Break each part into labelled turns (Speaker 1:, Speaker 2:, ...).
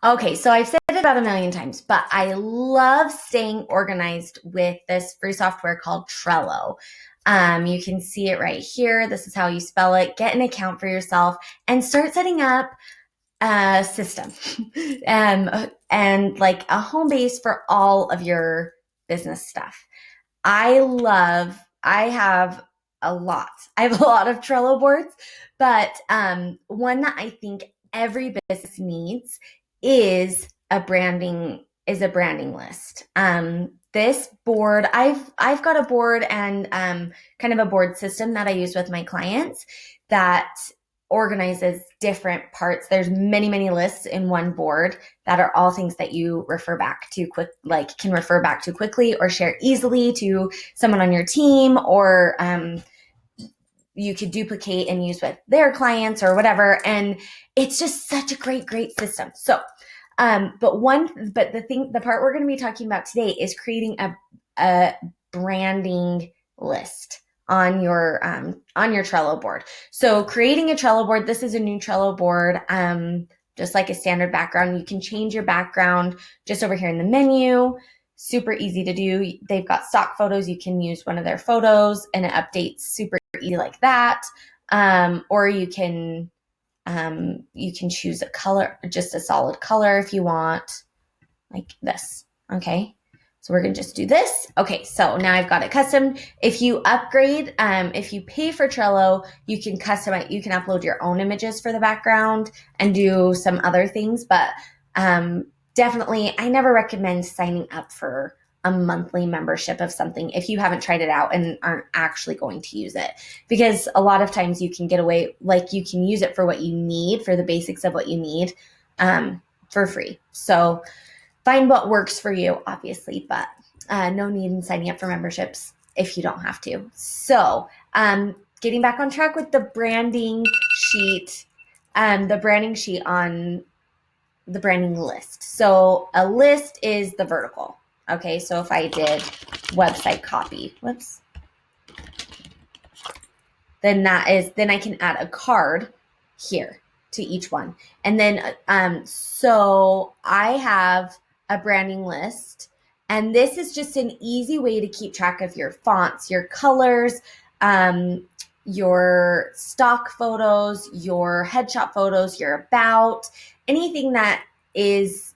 Speaker 1: Okay, so I've said it about a million times, but I love staying organized with this free software called Trello. You can see it right here. This is how you spell it. Get an account for yourself and start setting up a system and like a home base for all of your business stuff. I have a lot. I have a lot of Trello boards, but one that I think every business needs is a branding list. This board, I've got a board and kind of a board system that I use with my clients that organizes different parts. There's many, many lists in one board that are all things that you refer back to can refer back to quickly or share easily to someone on your team, or you could duplicate and use with their clients or whatever. And it's just such a great system. So, the part we're going to be talking about today is creating a branding list on your Trello board. So creating a Trello board, this is a new Trello board, just like a standard background. You can change your background just over here in the menu. Super easy to do. They've got stock photos. You can use one of their photos and it updates super easy like that. Or you can choose a color, just a solid color if you want, like this. Okay. So we're going to just do this. Okay, so now I've got it custom. If you upgrade, if you pay for Trello, you can customize, you can upload your own images for the background and do some other things. But definitely, I never recommend signing up for a monthly membership of something if you haven't tried it out and aren't actually going to use it. Because a lot of times you can get away, like you can use it for what you need, for the basics of what you need for free. So find what works for you, obviously, but no need in signing up for memberships if you don't have to. So getting back on track with the branding sheet on the branding list. So a list is the vertical. Okay, so if I did website copy, then I can add a card here to each one. And then, so I have a branding list, and this is just an easy way to keep track of your fonts, your colors, your stock photos, your headshot photos, your about, anything that is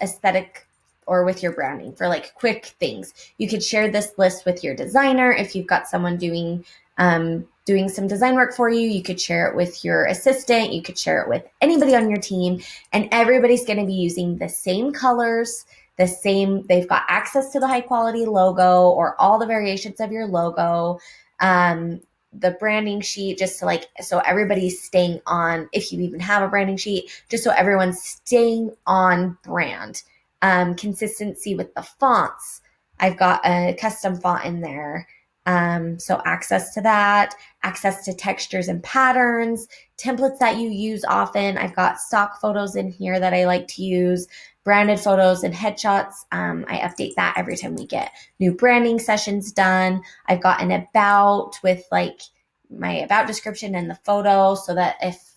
Speaker 1: aesthetic or with your branding for like quick things. You could share this list with your designer if you've got someone doing some design work for you. You could share it with your assistant. You could share it with anybody on your team, and everybody's going to be using the same colors, they've got access to the high quality logo or all the variations of your logo. The branding sheet, just to so everybody's staying on, if you even have a branding sheet, just so everyone's staying on brand. Consistency with the fonts. I've got a custom font in there. So access to that, access to textures and patterns, templates that you use often. I've got stock photos in here that I like to use, branded photos and headshots. I update that every time we get new branding sessions done. I've got an about with like my about description and the photo, so that if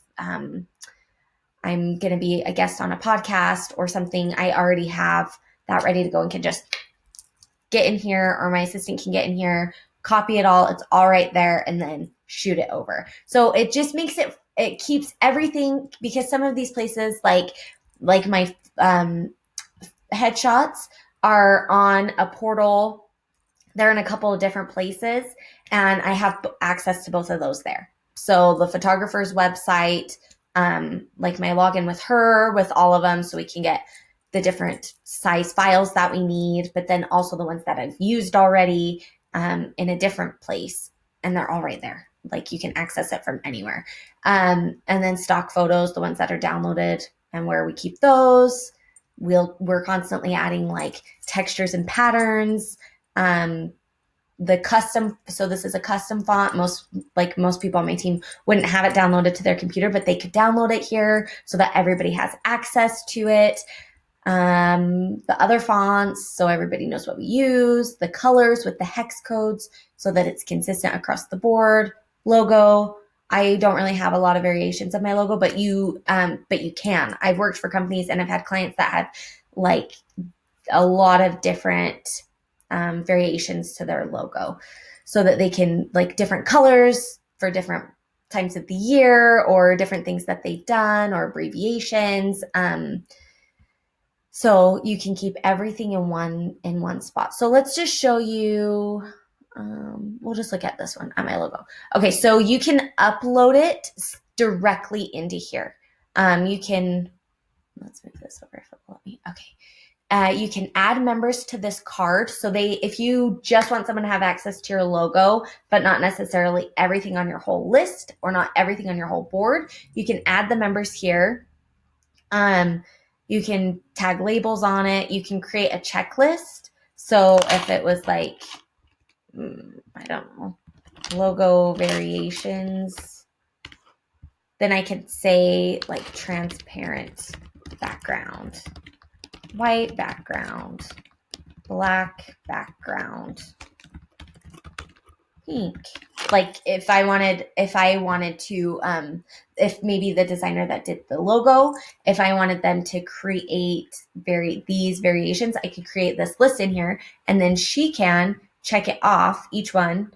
Speaker 1: I'm going to be a guest on a podcast or something, I already have that ready to go and can just get in here, or my assistant can get in here, copy it all. It's all right there, and then shoot it over. So it just makes it keeps everything, because some of these places like my headshots are on a portal. They're in a couple of different places, and I have access to both of those there. So the photographer's website, like my login with her, with all of them, so we can get the different size files that we need, but then also the ones that I've used already in a different place, and they're all right there. Like you can access it from anywhere. And then stock photos, the ones that are downloaded and where we keep those. We're constantly adding like textures and patterns. So this is a custom font. Most people on my team wouldn't have it downloaded to their computer, but they could download it here so that everybody has access to it. The other fonts, so everybody knows what we use, the colors with the hex codes so that it's consistent across the board, logo, I don't really have a lot of variations of my logo, but you can. I've worked for companies and I've had clients that have like a lot of different variations to their logo so that they can like different colors for different times of the year or different things that they've done or abbreviations. So you can keep everything in one spot. So let's just show you. We'll just look at this one on my logo. Okay, so you can upload it directly into here. You can, let's move this over if it will let me. Okay. You can add members to this card. So if you just want someone to have access to your logo, but not necessarily everything on your whole list or not everything on your whole board, you can add the members here. You can tag labels on it. You can create a checklist. So if it was like, I don't know, logo variations, then I could say like transparent background, white background, black background, pink. Like if I wanted to, if maybe the designer that did the logo, if I wanted them to create these variations, I could create this list in here and then she can check it off, each one,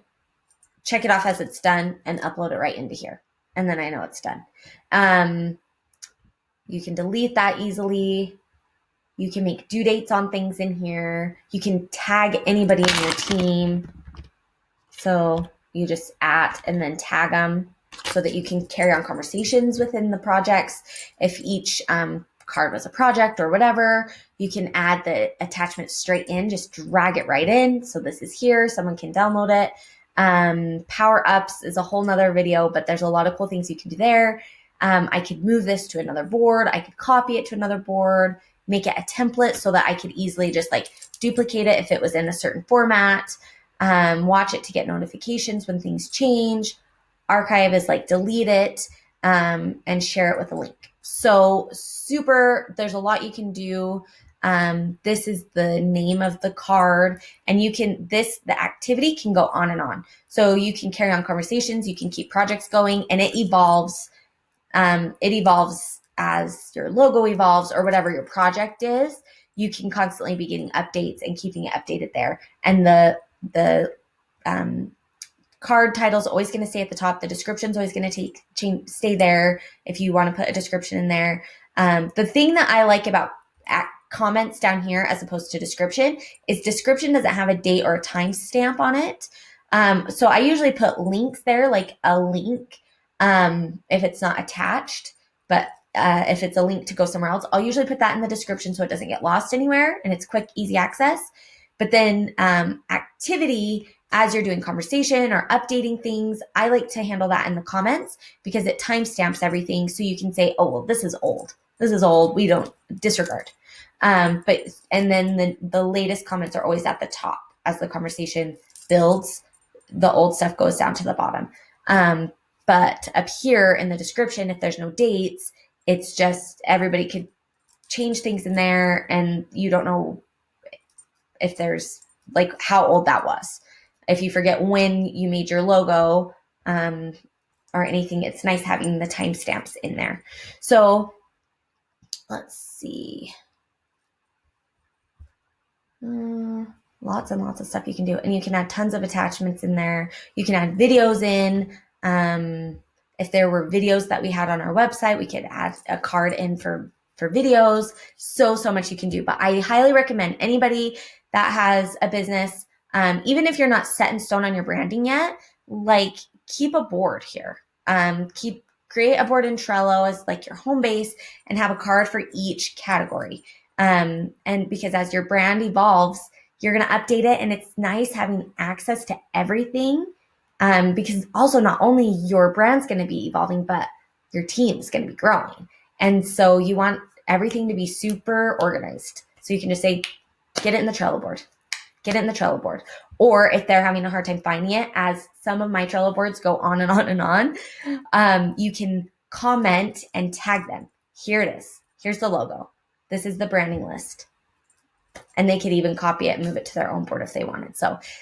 Speaker 1: check it off as it's done and upload it right into here. And then I know it's done. You can delete that easily. You can make due dates on things in here. You can tag anybody in your team. So you just and then tag them so that you can carry on conversations within the projects. If each card was a project or whatever, you can add the attachment straight in, just drag it right in. So this is here, someone can download it. Power ups is a whole nother video, but there's a lot of cool things you can do there. I could move this to another board. I could copy it to another board, make it a template so that I could easily just like duplicate it if it was in a certain format. Watch it to get notifications when things change. Archive is like delete it, and share it with a link. So there's a lot you can do. This is the name of the card and the activity can go on and on. So you can carry on conversations, you can keep projects going and it evolves. It evolves as your logo evolves or whatever your project is. You can constantly be getting updates and keeping it updated there. And the card title is always going to stay at the top. The description is always going to stay there if you want to put a description in there. The thing that I like about comments down here as opposed to description is description doesn't have a date or a timestamp on it. So I usually put links there, like a link if it's not attached. But if it's a link to go somewhere else, I'll usually put that in the description so it doesn't get lost anywhere and it's quick, easy access. But then activity, as you're doing conversation or updating things, I like to handle that in the comments because it timestamps everything. So you can say, oh, well, this is old. This is old. We don't disregard. And then the latest comments are always at the top. As the conversation builds, the old stuff goes down to the bottom. But up here in the description, if there's no dates, it's just everybody could change things in there and you don't know if there's like how old that was. If you forget when you made your logo or anything, it's nice having the timestamps in there. So let's see. Lots and lots of stuff you can do. And you can add tons of attachments in there. You can add videos in. If there were videos that we had on our website, we could add a card in for videos. So much you can do. But I highly recommend anybody that has a business, even if you're not set in stone on your branding yet, like keep a board here. Create a board in Trello as like your home base and have a card for each category. And because as your brand evolves, you're going to update it and it's nice having access to everything. Because also not only your brand's going to be evolving, but your team's going to be growing. And so you want everything to be super organized. So you can just say, get it in the Trello board. Get it in the Trello board. Or if they're having a hard time finding it, as some of my Trello boards go on and on and on, you can comment and tag them. Here it is. Here's the logo. This is the branding list. And they could even copy it and move it to their own board if they wanted.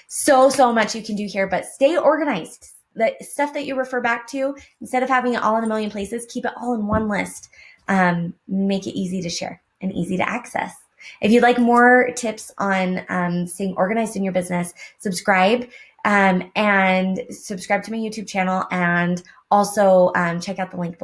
Speaker 1: So much you can do here, but stay organized. the stuff that you refer back to, instead of having it all in a million places, keep it all in one list. Make it easy to share and easy to access. If you'd like more tips on staying organized in your business, subscribe and subscribe to my YouTube channel, and also check out the link below.